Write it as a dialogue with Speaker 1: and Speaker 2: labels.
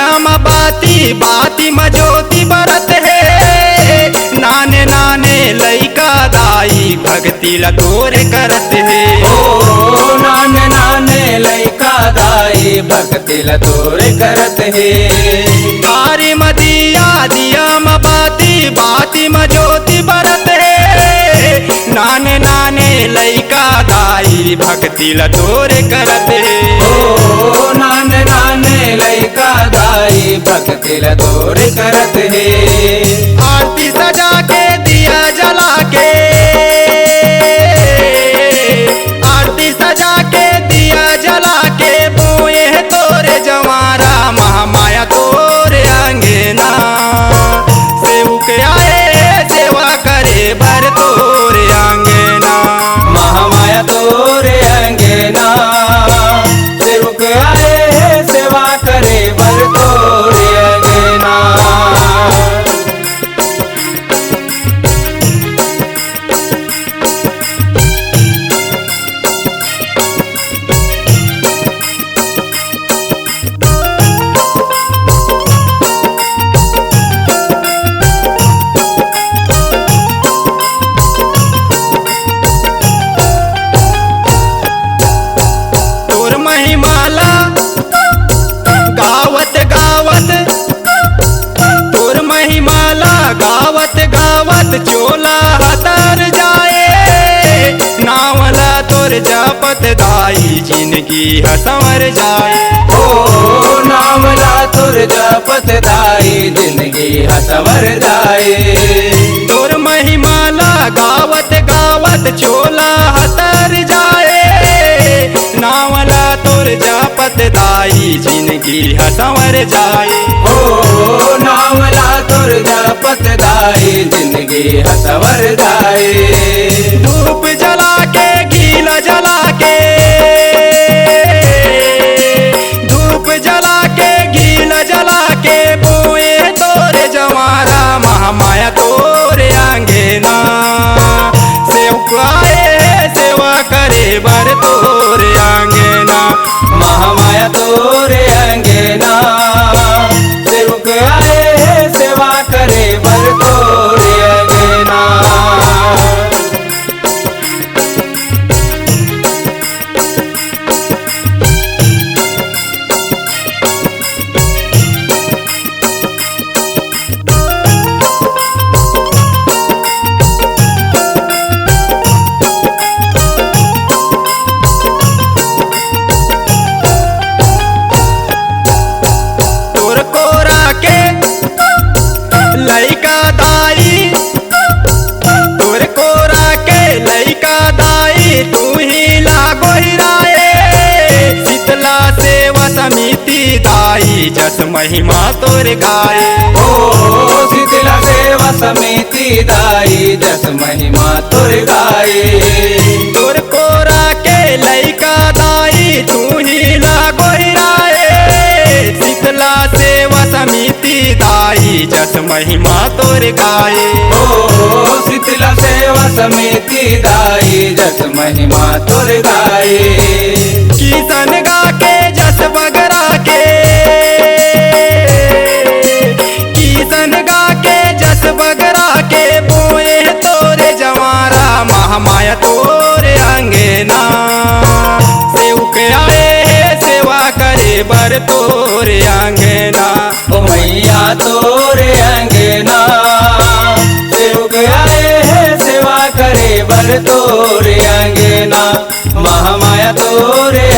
Speaker 1: दिया म बाती बाती म ज्योति बरत है। नाने नाने लइका दाई भक्ति ला तोरे करत है।
Speaker 2: ओ नाने नाने लइका दाई भक्ति ला तोरे करत है।
Speaker 1: तारी म दिया दिया म बाती बाती म ज्योति बरत है। नाने नाने लइका दाई भक्ति ला तोरे करत है।
Speaker 2: ओ नाने नाने लइका दाई भक्ति ला तोरे करत है।
Speaker 1: आरती सजा के दिया जला के, आरती सजा के दिया जला के बोए तोरे जवारा महामाया तोरे अंगना। सेवक आए सेवा करे बर तोरे अंगना।
Speaker 2: महामाया तोरे अंगना सेवक आए सेवा करे बर तोरे अंगना।
Speaker 1: तोर महिमाला गावत गावत, तोर महिमाला गावत गावत चोला हतर जाए। नावला तोर जपत दाई जिंदगी हसवर जाए।
Speaker 2: ओ नामला तुर जपत दाई जिंदगी हसवर जाए।
Speaker 1: तोर महिमाला गावत गावत चोला हतर जाए। नावला तोर जपत दाई जिंदगी हसवर जाए।
Speaker 2: ओ नामला तुर जपत दाई जिंदगी हसवर जाए।
Speaker 1: धूप जला के गीला जला के, धूप जला के गीला जला के बोए तोरे जवारा महामाया तोरे अंगना। सेवक आए सेवा करे बर तोरे अंगना।
Speaker 2: महामाया तोरे अंगना सेवक आए सेवा करे बर तोरे अंगना।
Speaker 1: तोर कोरा के लइका दाई, तोर कोरा के लइका दाई तू ही लागो हिराए। शीतला सेवा समिति दाई जस महिमा तोर गाए।
Speaker 2: ओ शीतला सेवा समिति दाई जस महिमा तुर गाए।
Speaker 1: तोर कोरा के लइका दाई तू ही लागो हिराए। शीतला सेवा समिति दाई जस महिमा तोर गाए।
Speaker 2: ओ शीतला सेवा समिति दाई जस महिमा तुर गाए।
Speaker 1: किसन गा के जस बगरा के, किसन गा के जस बगरा के बोए तोरे जवारा महामाया तोरे अंगना। सेवक आए सेवा करे बर तोरे अंगना।
Speaker 2: ओ मैया तोरे अंगना सेवक आए सेवा करे बर तोरे अंगना। महामाया तोरे